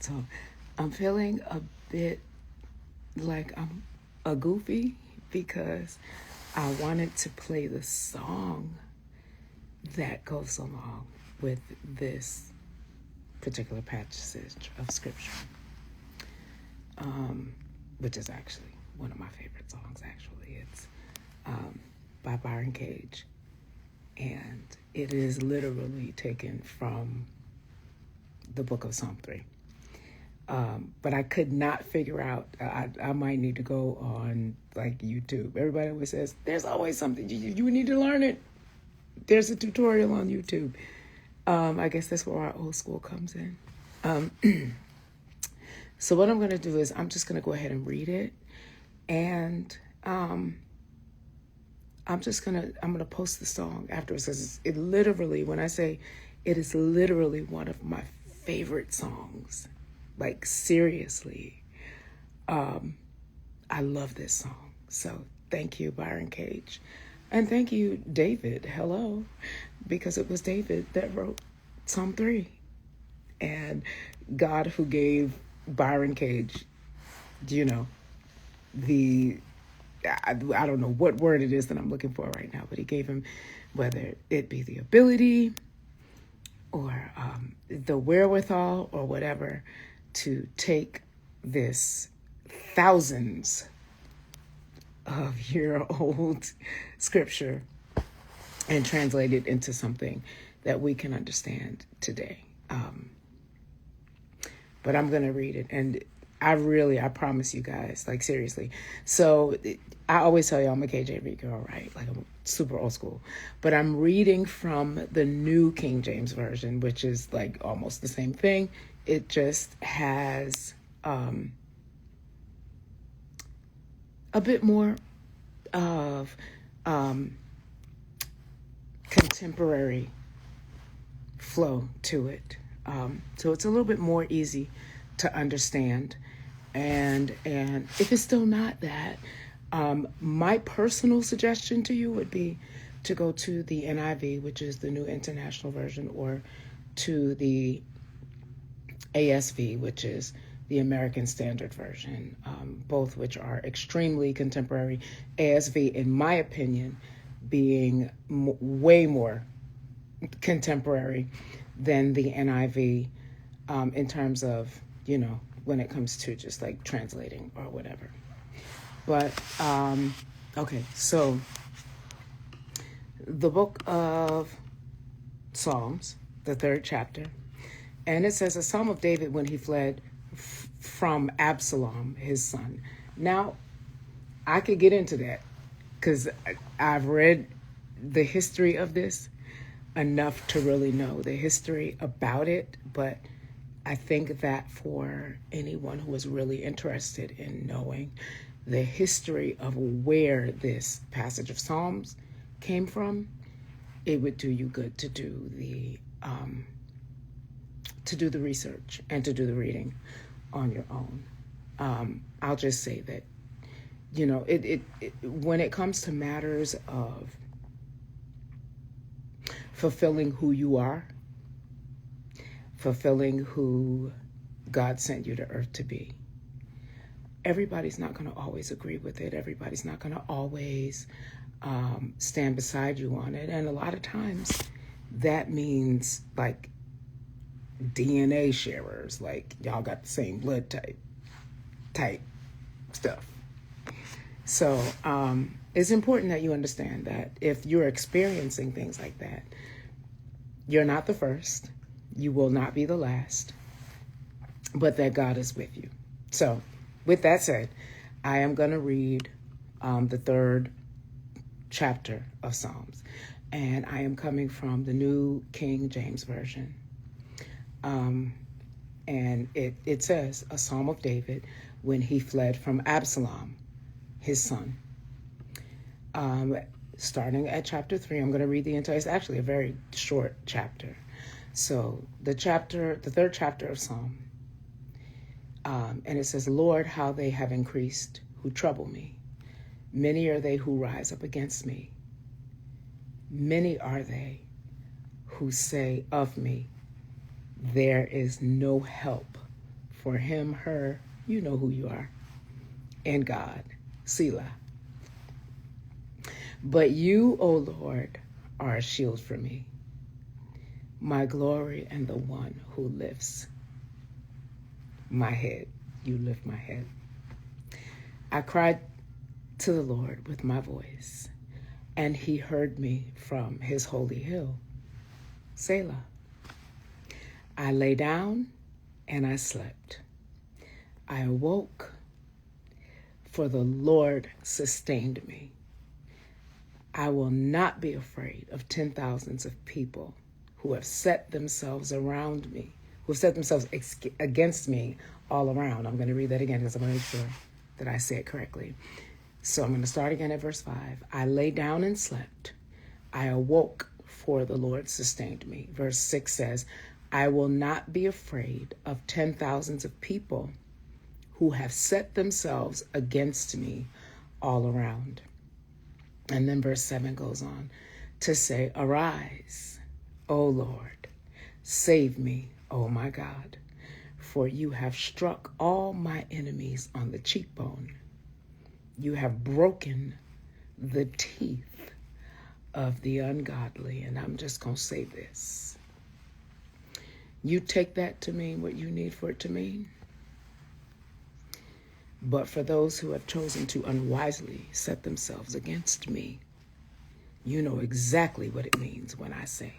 So I'm feeling a bit like I'm a goofy because I wanted to play the song that goes along with this particular passage of scripture, which is actually one of my favorite songs. Actually, it's by Byron Cage, and it is literally taken from the book of Psalm 3. But I could not figure out, I might need to go on like YouTube. Everybody always says, there's always something, you need to learn it. There's a tutorial on YouTube. I guess that's where our old school comes in. So what I'm going to do is I'm just going to go ahead and read it. And I'm going to post the song afterwards. Because it literally, when I say it is literally one of my favorite songs. Like, seriously, I love this song. So thank you, Byron Cage. And thank you, David. Hello. Because it was David that wrote Psalm 3. And God who gave Byron Cage, I don't know what word it is that I'm looking for right now, but he gave him, whether it be the ability or the wherewithal or whatever, to take this thousands of year old scripture and translate it into something that we can understand today. But I'm going to read it. And I promise you guys, like, seriously. So I always tell you I'm a KJV girl, right? Like, I'm super old school. But I'm reading from the New King James Version, which is like almost the same thing. It just has a bit more of contemporary flow to it. So it's a little bit more easy to understand. And if it's still not that, my personal suggestion to you would be to go to the NIV, which is the New International Version, or to the ASV, which is the American Standard Version, both which are extremely contemporary. ASV, in my opinion, being way more contemporary than the NIV in terms of, when it comes to just like translating or whatever. But, okay, so the book of Psalms, the 3rd chapter, and it says, a Psalm of David when he fled from Absalom, his son. Now, I could get into that because I've read the history of this enough to really know the history about it. But I think that for anyone who is really interested in knowing the history of where this passage of Psalms came from, it would do you good to do the research and to do the reading on your own. I'll just say that, it when it comes to matters of fulfilling who you are, fulfilling who God sent you to earth to be, everybody's not going to always agree with it. Everybody's not going to always stand beside you on it. And a lot of times that means like DNA sharers, like y'all got the same blood type stuff. So it's important that you understand that if you're experiencing things like that, you're not the first, you will not be the last, but that God is with you. So with that said, I am going to read the 3rd chapter of Psalms, and I am coming from the New King James Version. And it says, a Psalm of David when he fled from Absalom, his son. Starting at chapter 3, I'm going to read the entire, it's actually a very short chapter. So the 3rd chapter of Psalm, and it says, Lord, how they have increased who trouble me. Many are they who rise up against me. Many are they who say of me, there is no help for him, her, you know who you are, and God, Selah. But you, O Lord, are a shield for me, my glory and the one who lifts my head. You lift my head. I cried to the Lord with my voice, and he heard me from his holy hill. Selah. I lay down and I slept. I awoke, for the Lord sustained me. I will not be afraid of 10,000s of people who have set themselves around me, who have set themselves against me all around. I'm going to read that again because I want to make sure that I say it correctly. So I'm going to start again at verse 5. I lay down and slept. I awoke, for the Lord sustained me. Verse 6 says, I will not be afraid of 10,000s of people who have set themselves against me all around. And then verse 7 goes on to say, arise, O Lord, save me, O my God, for you have struck all my enemies on the cheekbone. You have broken the teeth of the ungodly. And I'm just going to say this. You take that to mean what you need for it to mean. But for those who have chosen to unwisely set themselves against me, you know exactly what it means when I say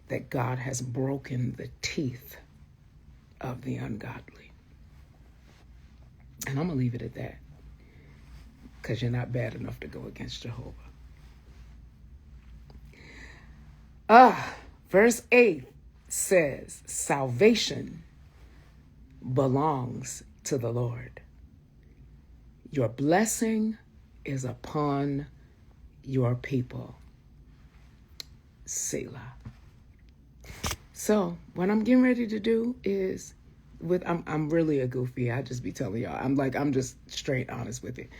that God has broken the teeth of the ungodly. And I'm going to leave it at that, because you're not bad enough to go against Jehovah. Verse 8 says, salvation belongs to the Lord. Your blessing is upon your people. Selah. So what I'm getting ready to do is, I'm really a goofy. I just be telling y'all. I'm just straight honest with it.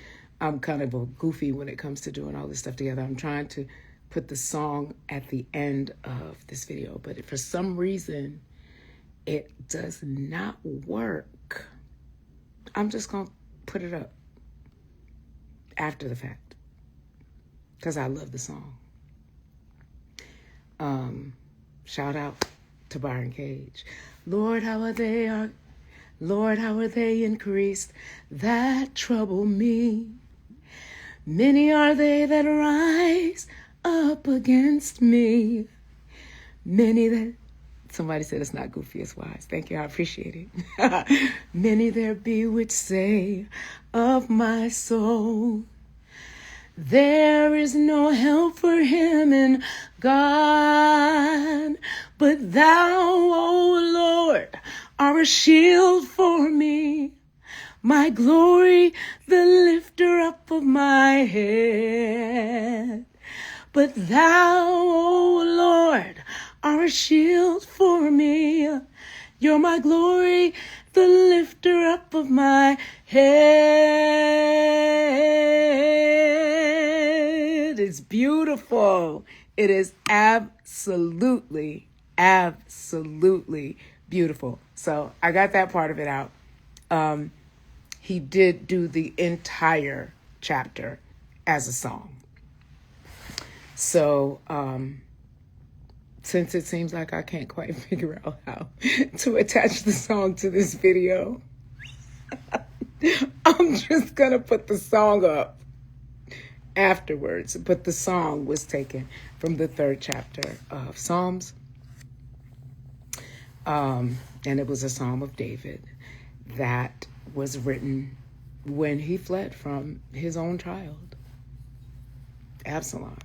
I'm kind of a goofy when it comes to doing all this stuff together. I'm trying to put the song at the end of this video, but for some reason it does not work. I'm just going to put it up after the fact because I love the song. Shout out to Byron Cage. Lord, how are they increased that trouble me? Many are they that rise up against me. Many that, somebody said it's not goofy, it's wise. Thank you, I appreciate it. Many there be which say of my soul, there is no help for him in God, but thou, O Lord, are a shield for me, my glory, the lifter up of my head. But thou, O Lord, are a shield for me. You're my glory, the lifter up of my head. It's beautiful. It is absolutely, absolutely beautiful. So I got that part of it out. He did do the entire chapter as a song. So, since it seems like I can't quite figure out how to attach the song to this video, I'm just going to put the song up afterwards. But the song was taken from the 3rd chapter of Psalms. And it was a Psalm of David that was written when he fled from his own child, Absalom,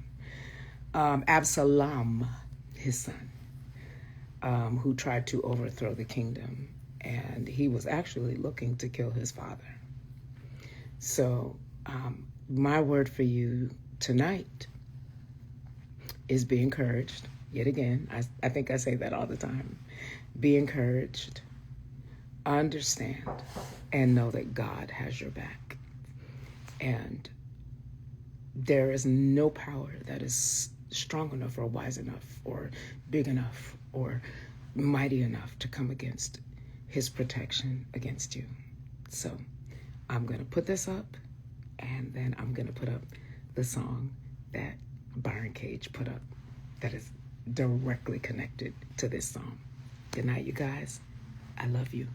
his son, who tried to overthrow the kingdom. And he was actually looking to kill his father. So my word for you tonight is be encouraged. Yet again, I think I say that all the time. Be encouraged, understand, and know that God has your back. And there is no power that is strong enough or wise enough or big enough or mighty enough to come against his protection against you. So I'm going to put this up, and then I'm going to put up the song that Byron Cage put up that is directly connected to this song. Good night, you guys. I love you.